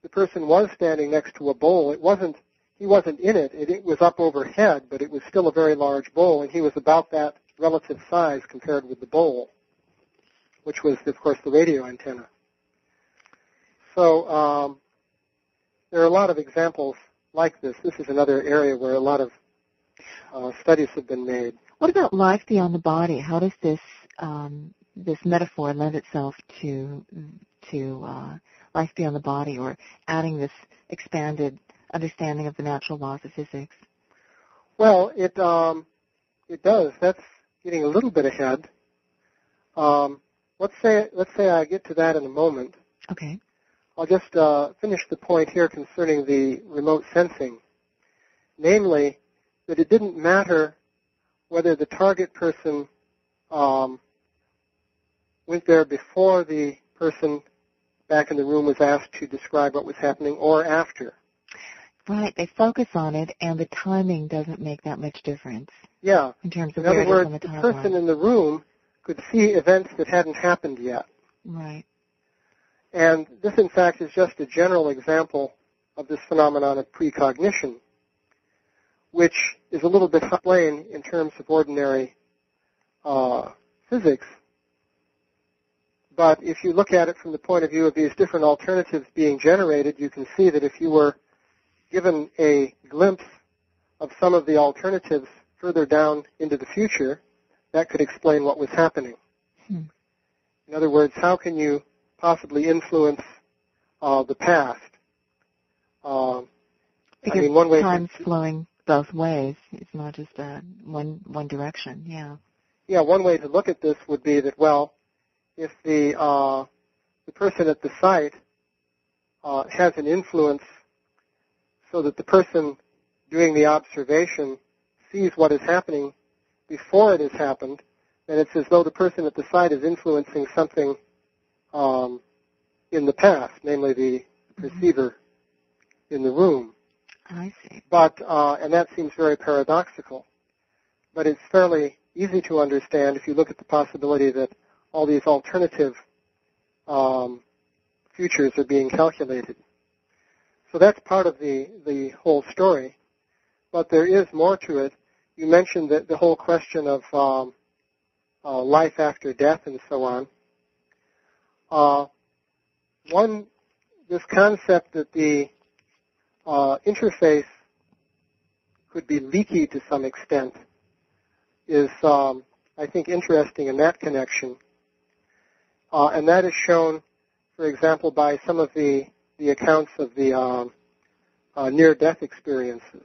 the person was standing next to a bowl. He wasn't in it. It was up overhead, but it was still a very large bowl, and he was about that relative size compared with the bowl, which was, of course, the radio antenna. So there are a lot of examples like this. This is another area where a lot of studies have been made. What about life beyond the body? How does this this metaphor lend itself to life beyond the body, or adding this expanded understanding of the natural laws of physics? Well, it does. That's getting a little bit ahead. Let's say I get to that in a moment. Okay. I'll just finish the point here concerning the remote sensing, namely that it didn't matter whether the target person went there before the person back in the room was asked to describe what was happening, or after. Right. They focus on it, and the timing doesn't make that much difference. Yeah. In terms of in other words, on the the person in the room could see events that hadn't happened yet. Right. And this, in fact, is just a general example of this phenomenon of precognition, which is a little bit explained in terms of ordinary physics. But if you look at it from the point of view of these different alternatives being generated, you can see that if you were given a glimpse of some of the alternatives further down into the future, that could explain what was happening. In other words, how can you possibly influence the past? Because one way time's flowing both ways. It's not just one direction. Yeah. Yeah, one way to look at this would be that, well, if the person at the site has an influence so that the person doing the observation sees what is happening before it has happened, then it's as though the person at the site is influencing something in the past, namely the perceiver in the room. I see. But, and that seems very paradoxical, but it's fairly easy to understand if you look at the possibility that all these alternative futures are being calculated. So that's part of the whole story. But there is more to it. You mentioned that the whole question of life after death and so on. This concept that the interface could be leaky to some extent is, I think, interesting in that connection. And that is shown, for example, by some of the accounts of the near-death experiences.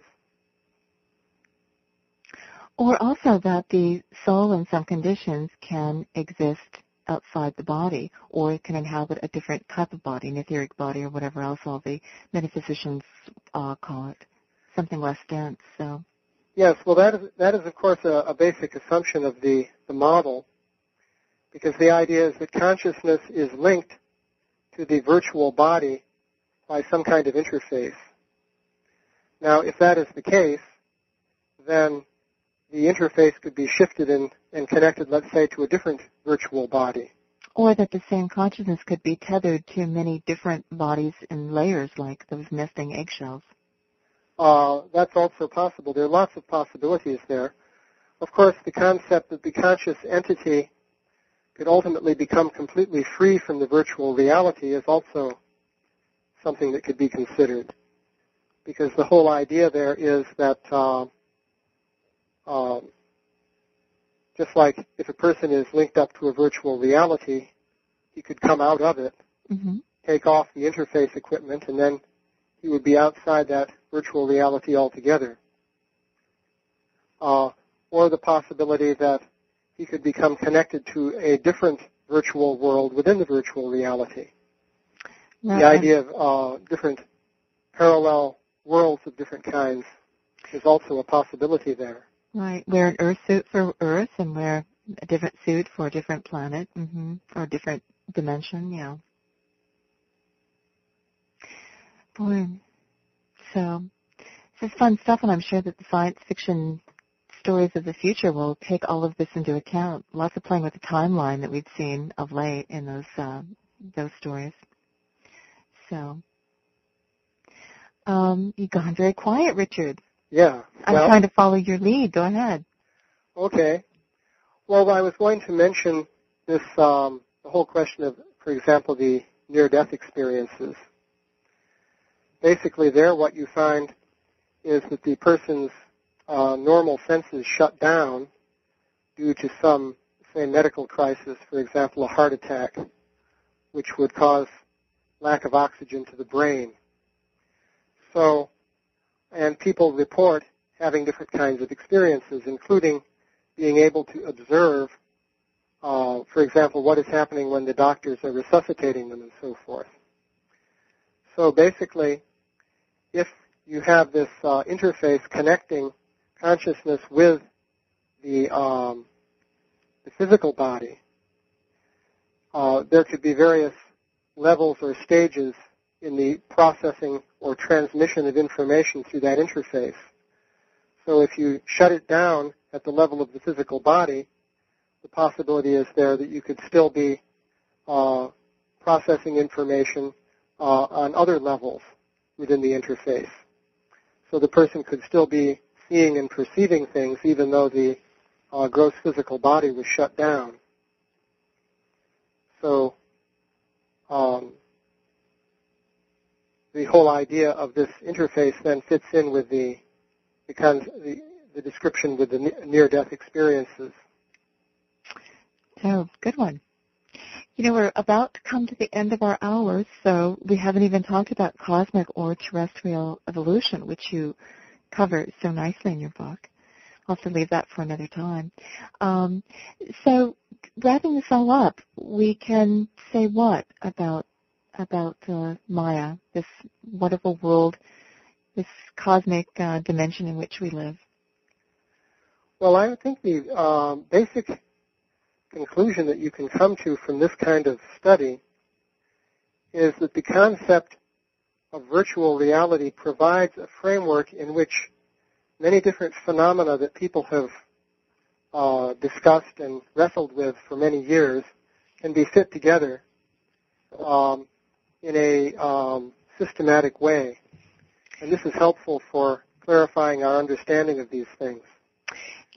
Or also that the soul in some conditions can exist outside the body, or it can inhabit a different type of body, an etheric body or whatever else all the metaphysicians call it, something less dense. So, yes, well, that is of course a basic assumption of the model, because the idea is that consciousness is linked to the virtual body by some kind of interface. Now, if that is the case, then the interface could be shifted and connected, let's say, to a different virtual body. Or that the same consciousness could be tethered to many different bodies in layers, like those nesting eggshells. That's also possible. There are lots of possibilities there. Of course, the concept that the conscious entity could ultimately become completely free from the virtual reality is also something that could be considered, because the whole idea there is that just like if a person is linked up to a virtual reality, he could come out of it, take off the interface equipment, and then he would be outside that virtual reality altogether. Or the possibility that he could become connected to a different virtual world within the virtual reality. Right. The idea of different parallel worlds of different kinds is also a possibility there. Right. Wear an Earth suit for Earth and wear a different suit for a different planet, or a different dimension, yeah. Boy. So, this is fun stuff, and I'm sure that the science fiction stories of the future will take all of this into account. Lots of playing with the timeline that we've seen of late in those stories. So, you've gone very quiet, Richard. Yeah. I'm trying to follow your lead. Go ahead. Okay. Well, I was going to mention this, the whole question of, for example, the near-death experiences. Basically there what you find is that the person's normal senses shut down due to some, say, medical crisis, for example, a heart attack, which would cause lack of oxygen to the brain. So, and people report having different kinds of experiences, including being able to observe, for example, what is happening when the doctors are resuscitating them and so forth. So basically, if you have this interface connecting consciousness with the physical body, there could be various levels or stages in the processing or transmission of information through that interface. So if you shut it down at the level of the physical body, the possibility is there that you could still be processing information on other levels within the interface. So the person could still be seeing and perceiving things even though the gross physical body was shut down. So the whole idea of this interface then fits in with the description with the near-death experiences. Oh, good one. You know, we're about to come to the end of our hour, so we haven't even talked about cosmic or terrestrial evolution, which you cover so nicely in your book. I'll have to leave that for another time. So wrapping this all up, we can say what about Maya, this wonderful world, this cosmic dimension in which we live? Well, I think the basic conclusion that you can come to from this kind of study is that the concept of virtual reality provides a framework in which many different phenomena that people have discussed and wrestled with for many years can be fit together in a systematic way. And this is helpful for clarifying our understanding of these things.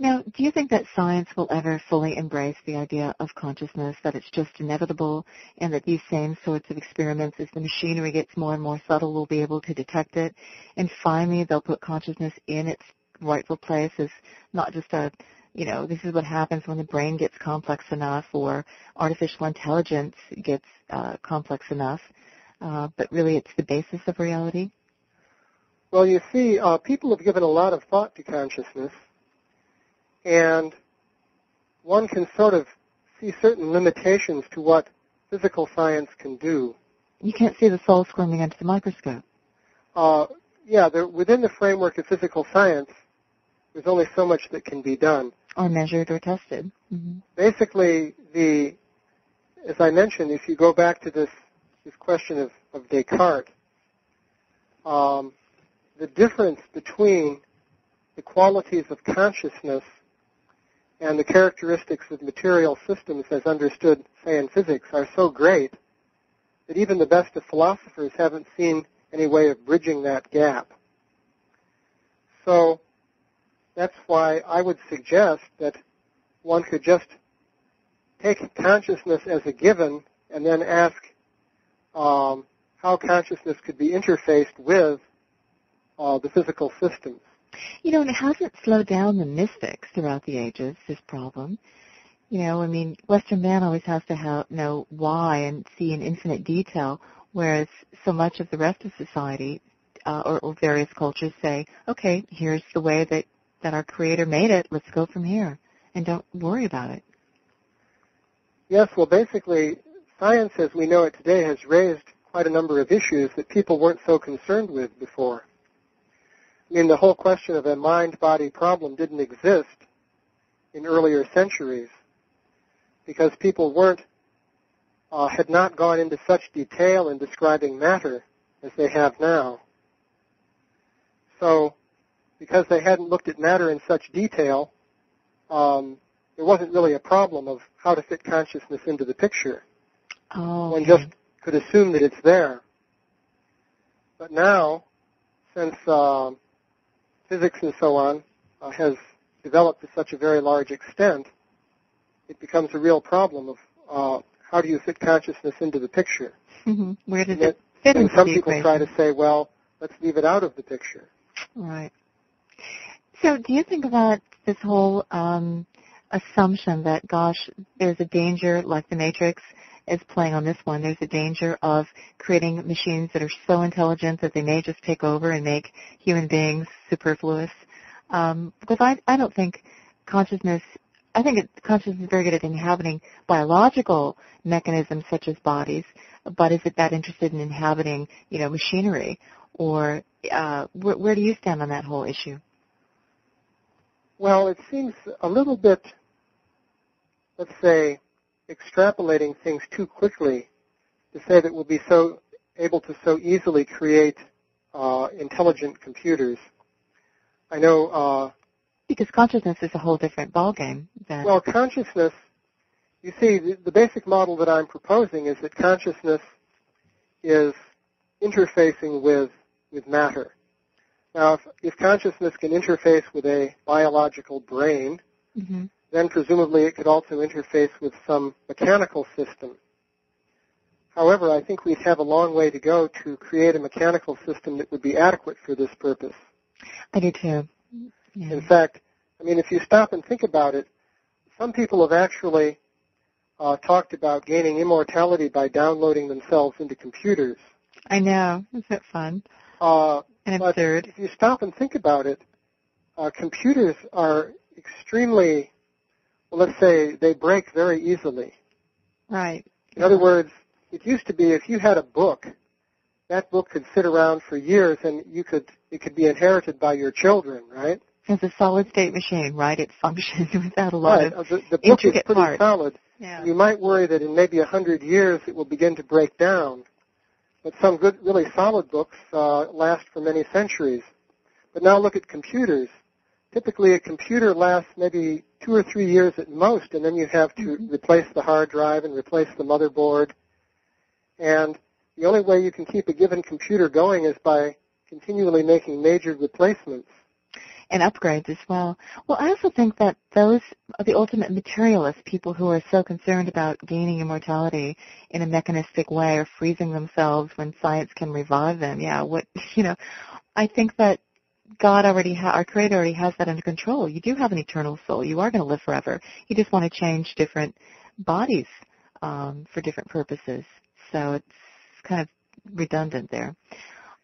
Now, do you think that science will ever fully embrace the idea of consciousness, that it's just inevitable, and that these same sorts of experiments, as the machinery gets more and more subtle, will be able to detect it, and finally they'll put consciousness in its rightful place as not just a, this is what happens when the brain gets complex enough or artificial intelligence gets complex enough, but really it's the basis of reality? Well, you see, people have given a lot of thought to consciousness, and one can sort of see certain limitations to what physical science can do. You can't see the soul squirming under the microscope. Within the framework of physical science, there's only so much that can be done. Or measured or tested. Mm-hmm. Basically, as I mentioned, if you go back to this question of Descartes, the difference between the qualities of consciousness and the characteristics of material systems as understood, say, in physics, are so great that even the best of philosophers haven't seen any way of bridging that gap. So that's why I would suggest that one could just take consciousness as a given and then ask how consciousness could be interfaced with the physical systems. And it hasn't slowed down the mystics throughout the ages, this problem. Western man always has to know why and see in infinite detail, whereas so much of the rest of society or various cultures say, okay, here's the way that our Creator made it, let's go from here, and don't worry about it. Yes, well, basically, science as we know it today has raised quite a number of issues that people weren't so concerned with before. The whole question of a mind-body problem didn't exist in earlier centuries because people had not gone into such detail in describing matter as they have now. So, because they hadn't looked at matter in such detail, there wasn't really a problem of how to fit consciousness into the picture. Oh, One just could assume that it's there. But now, since physics and so on has developed to such a very large extent, it becomes a real problem of how do you fit consciousness into the picture. Mm-hmm. Where does it fit into the equation? And some people try to say, well, let's leave it out of the picture. Right. So do you think about this whole assumption that, gosh, there's a danger, like the Matrix is playing on this one, there's a danger of creating machines that are so intelligent that they may just take over and make human beings superfluous? Because I don't think consciousness, consciousness is very good at inhabiting biological mechanisms such as bodies, but is it that interested in inhabiting, machinery? Or where do you stand on that whole issue? Well, it seems a little bit, let's say, extrapolating things too quickly to say that we'll be so able to so easily create intelligent computers. I know... because consciousness is a whole different ballgame. Well, consciousness, you see, the basic model that I'm proposing is that consciousness is interfacing with matter. Now, if consciousness can interface with a biological brain, mm-hmm. then presumably it could also interface with some mechanical system. However, I think we'd have a long way to go to create a mechanical system that would be adequate for this purpose. I do too. Yeah. In fact, if you stop and think about it, some people have actually talked about gaining immortality by downloading themselves into computers. I know. Isn't that fun? And absurd. If you stop and think about it, computers are extremely, well, let's say, they break very easily. Right. In other words, it used to be if you had a book, that book could sit around for years and it could be inherited by your children, right? It's a solid-state machine, right? It functions without a lot of the book intricate is pretty parts. solid. Yeah. You might worry that in maybe 100 years it will begin to break down. But some good, really solid books last for many centuries. But now look at computers. Typically, a computer lasts maybe 2 or 3 years at most, and then you have to mm-hmm. replace the hard drive and replace the motherboard. And the only way you can keep a given computer going is by continually making major replacements. and upgrades as well. Well, I also think that those are the ultimate materialists, people who are so concerned about gaining immortality in a mechanistic way or freezing themselves when science can revive them. Yeah, I think that God our Creator already has that under control. You do have an eternal soul. You are going to live forever. You just want to change different bodies for different purposes. So it's kind of redundant there.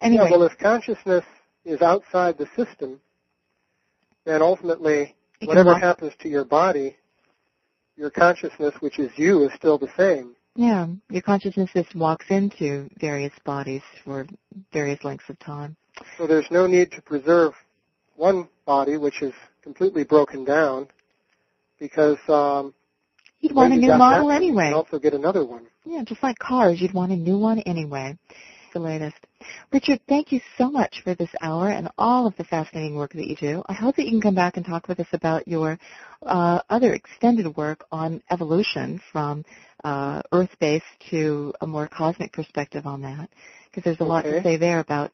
Anyway. Yeah, well, if consciousness is outside the system, then ultimately whatever happens to your body, your consciousness, which is you, is still the same. Yeah, your consciousness just walks into various bodies for various lengths of time. So there's no need to preserve one body, which is completely broken down, because you'd want a new model anyway. You can also get another one. Yeah, just like cars, you'd want a new one anyway. The latest. Richard, thank you so much for this hour and all of the fascinating work that you do. I hope that you can come back and talk with us about your other extended work on evolution from Earth-based to a more cosmic perspective on that, because there's a lot to say there about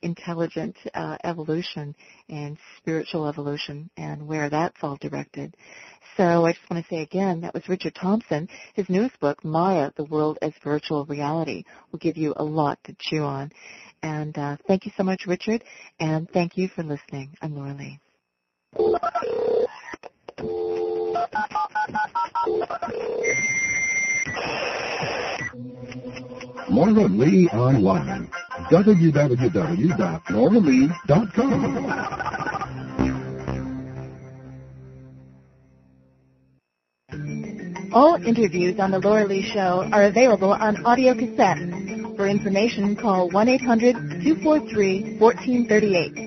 intelligent evolution and spiritual evolution and where that's all directed. So I just want to say again, that was Richard Thompson. His newest book, Maya, The World as Virtual Reality, will give you a lot to chew on. And thank you so much, Richard, and thank you for listening. I'm Laura Lee. Laura Lee Online. www.lauralee.com. All interviews on The Laura Lee Show are available on audio cassette. For information, call 1-800-243-1438.